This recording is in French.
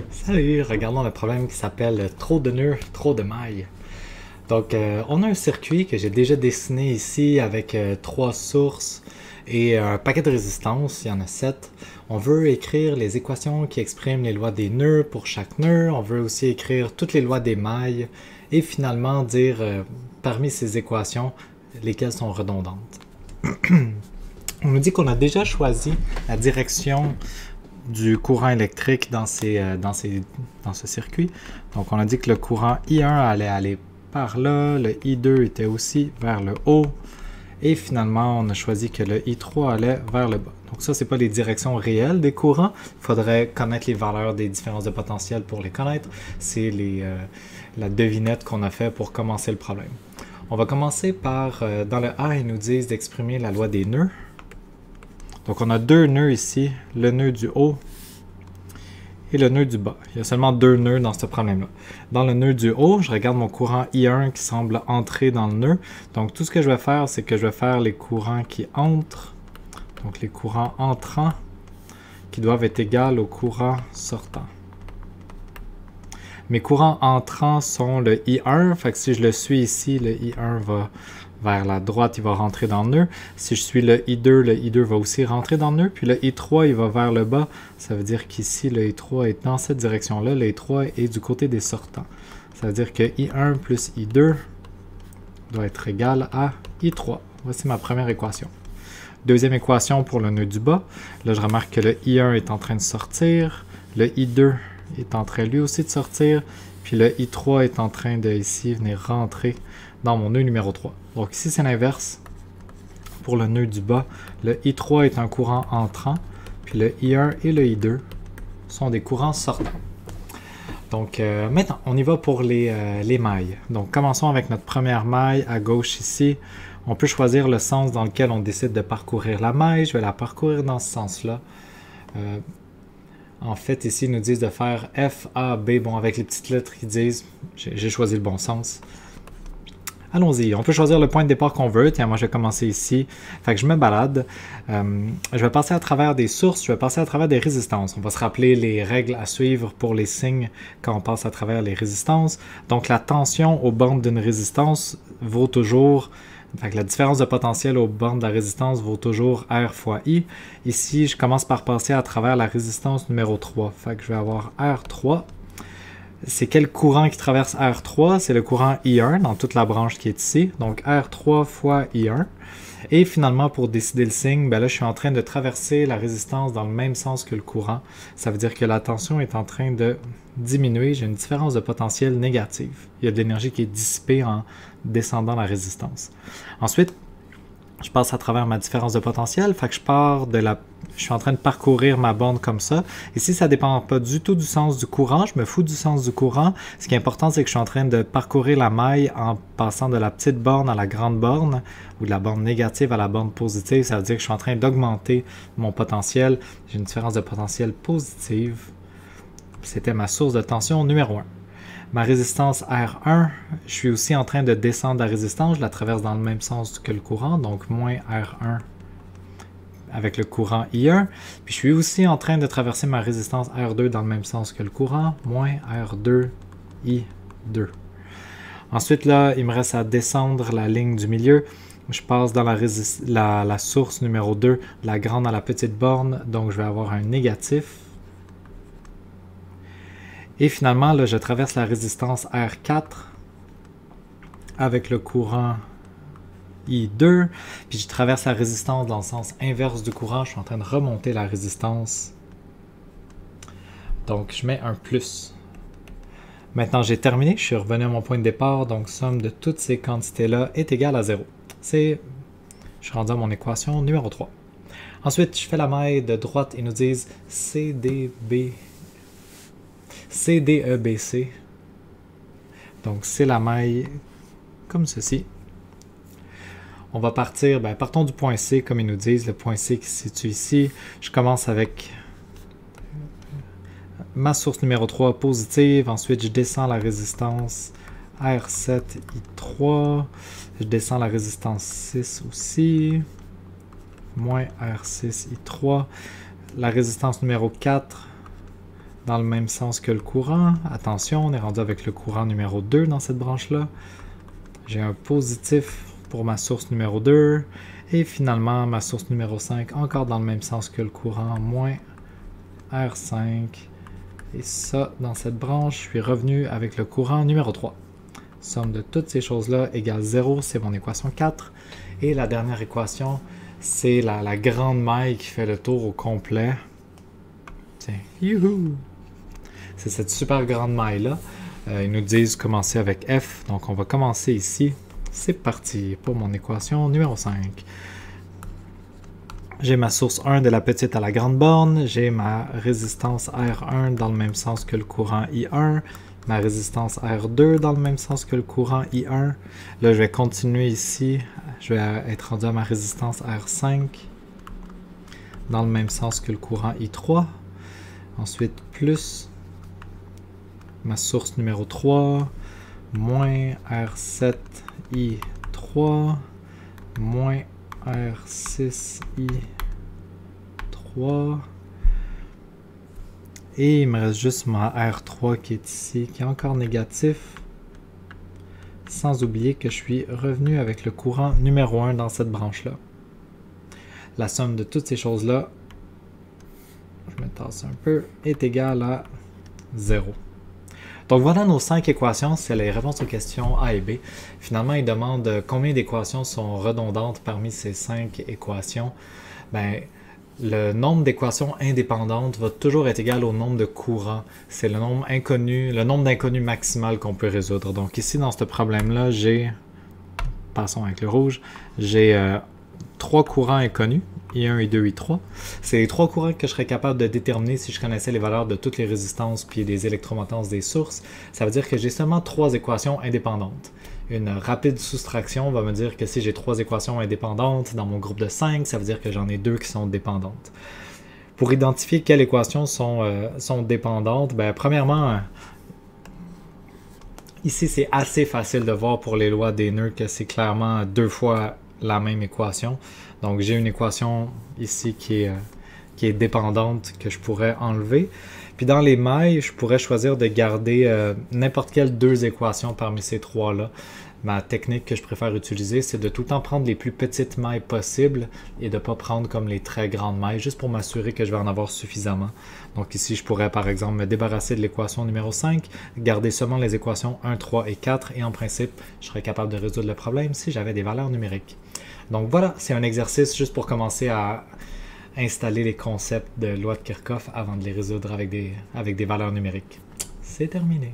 Salut, regardons le problème qui s'appelle trop de nœuds, trop de mailles. Donc, on a un circuit que j'ai déjà dessiné ici avec trois sources et un paquet de résistances, il y en a 7. On veut écrire les équations qui expriment les lois des nœuds pour chaque nœud. On veut aussi écrire toutes les lois des mailles et finalement dire parmi ces équations lesquelles sont redondantes. On nous dit qu'on a déjà choisi la direction du courant électrique dans ce circuit. Donc on a dit que le courant I1 allait aller par là, le I2 était aussi vers le haut, et finalement on a choisi que le I3 allait vers le bas. Donc ça, c'est pas les directions réelles des courants, il faudrait connaître les valeurs des différences de potentiel pour les connaître, c'est la devinette qu'on a fait pour commencer le problème. On va commencer par, dans le A, ils nous disent d'exprimer la loi des nœuds. Donc on a deux nœuds ici, le nœud du haut et le nœud du bas. Il y a seulement deux nœuds dans ce problème-là. Dans le nœud du haut, je regarde mon courant I1 qui semble entrer dans le nœud. Donc tout ce que je vais faire, c'est que je vais faire les courants qui entrent, donc les courants entrants, qui doivent être égaux aux courants sortants. Mes courants entrants sont le I1, fait que si je le suis ici, le I1 va vers la droite, il va rentrer dans le nœud. Si je suis le I2 va aussi rentrer dans le nœud. Puis le I3, il va vers le bas. Ça veut dire qu'ici, le I3 est dans cette direction-là. Le I3 est du côté des sortants. Ça veut dire que I1 plus I2 doit être égal à I3. Voici ma première équation. Deuxième équation pour le nœud du bas. Là, je remarque que le I1 est en train de sortir. Le I2 est en train lui aussi de sortir. Puis le I3 est en train de ici venir rentrer dans mon nœud numéro 3. Donc ici, c'est l'inverse. Pour le nœud du bas, le I3 est un courant entrant, puis le I1 et le I2 sont des courants sortants. Donc maintenant, on y va pour les mailles. Donc commençons avec notre première maille à gauche ici. On peut choisir le sens dans lequel on décide de parcourir la maille. Je vais la parcourir dans ce sens-là. En fait, ici, ils nous disent de faire F, A, B. Bon, avec les petites lettres qui disent, j'ai choisi le bon sens. Allons-y, on peut choisir le point de départ qu'on veut. Tiens, moi je vais commencer ici. Fait que je me balade. Je vais passer à travers des sources, je vais passer à travers des résistances. On va se rappeler les règles à suivre pour les signes quand on passe à travers les résistances. Donc la tension aux bornes d'une résistance vaut toujours... Fait que la différence de potentiel aux bornes de la résistance vaut toujours R fois I. Ici, je commence par passer à travers la résistance numéro 3. Fait que je vais avoir R3. C'est quel courant qui traverse R3? C'est le courant I1 dans toute la branche qui est ici. Donc R3 fois I1. Et finalement, pour décider le signe, ben là, je suis en train de traverser la résistance dans le même sens que le courant. Ça veut dire que la tension est en train de diminuer. J'ai une différence de potentiel négative. Il y a de l'énergie qui est dissipée en descendant la résistance. Ensuite, je passe à travers ma différence de potentiel, fait que je suis en train de parcourir ma borne comme ça. Ici, ça ne dépend pas du tout du sens du courant, je me fous du sens du courant. Ce qui est important, c'est que je suis en train de parcourir la maille en passant de la petite borne à la grande borne, ou de la borne négative à la borne positive. Ça veut dire que je suis en train d'augmenter mon potentiel. J'ai une différence de potentiel positive. C'était ma source de tension numéro 1. Ma résistance R1, je suis aussi en train de descendre la résistance, je la traverse dans le même sens que le courant, donc moins R1 avec le courant I1. Puis je suis aussi en train de traverser ma résistance R2 dans le même sens que le courant, moins R2 I2. Ensuite, là, il me reste à descendre la ligne du milieu. Je passe dans la source numéro 2, de la grande à la petite borne, donc je vais avoir un négatif. Et finalement, là, je traverse la résistance R4 avec le courant I2, puis je traverse la résistance dans le sens inverse du courant. Je suis en train de remonter la résistance. Donc, je mets un plus. Maintenant, j'ai terminé. Je suis revenu à mon point de départ. Donc, somme de toutes ces quantités-là est égale à 0. Je suis rendu à mon équation numéro 3. Ensuite, je fais la maille de droite. Ils nous disent CDEBC. Donc, c'est la maille comme ceci. On va partir, partons du point C, comme ils nous disent, le point C qui se situe ici. Je commence avec ma source numéro 3 positive. Ensuite, je descends la résistance R7, I3. Je descends la résistance 6 aussi. Moins R6, I3. La résistance numéro 4. dans le même sens que le courant. Attention, on est rendu avec le courant numéro 2 dans cette branche-là. J'ai un positif pour ma source numéro 2. Et finalement, ma source numéro 5, encore dans le même sens que le courant, moins R5. Et ça, dans cette branche, je suis revenu avec le courant numéro 3. Somme de toutes ces choses-là égale 0, c'est mon équation 4. Et la dernière équation, c'est la grande maille qui fait le tour au complet. Tiens, youhou! C'est cette super grande maille-là. Ils nous disent commencer avec F, donc on va commencer ici. C'est parti pour mon équation numéro 5. J'ai ma source 1 de la petite à la grande borne, j'ai ma résistance R1 dans le même sens que le courant I1, ma résistance R2 dans le même sens que le courant I1. Là, je vais continuer ici, je vais être rendu à ma résistance R5 dans le même sens que le courant I3. Ensuite, plus ma source numéro 3, moins R7 I3, moins R6 I3. Et il me reste juste ma R3 qui est ici, qui est encore négatif. Sans oublier que je suis revenu avec le courant numéro 1 dans cette branche-là. La somme de toutes ces choses-là, je me tasse un peu, est égale à 0. Donc voilà nos 5 équations, c'est les réponses aux questions A et B. Finalement, il demande combien d'équations sont redondantes parmi ces 5 équations. Ben, le nombre d'équations indépendantes va toujours être égal au nombre de courants. C'est le nombre inconnu, le nombre d'inconnus maximal qu'on peut résoudre. Donc ici, dans ce problème-là, j'ai, passons avec le rouge, j'ai 3 courants inconnus, I1, I2, I3. C'est les 3 courants que je serais capable de déterminer si je connaissais les valeurs de toutes les résistances puis des électromotances des sources. Ça veut dire que j'ai seulement 3 équations indépendantes. Une rapide soustraction va me dire que si j'ai 3 équations indépendantes dans mon groupe de 5, ça veut dire que j'en ai 2 qui sont dépendantes. Pour identifier quelles équations sont dépendantes, ben, premièrement, ici c'est assez facile de voir pour les lois des nœuds que c'est clairement 2 fois la même équation. Donc j'ai une équation ici qui est dépendante que je pourrais enlever. Puis dans les mailles, je pourrais choisir de garder n'importe quelle 2 équations parmi ces 3-là. Ma technique que je préfère utiliser, c'est de tout le temps prendre les plus petites mailles possibles et de ne pas prendre comme les très grandes mailles, juste pour m'assurer que je vais en avoir suffisamment. Donc ici, je pourrais par exemple me débarrasser de l'équation numéro 5, garder seulement les équations 1, 3 et 4, et en principe, je serais capable de résoudre le problème si j'avais des valeurs numériques. Donc voilà, c'est un exercice juste pour commencer à installer les concepts de loi de Kirchhoff avant de les résoudre avec des valeurs numériques. C'est terminé.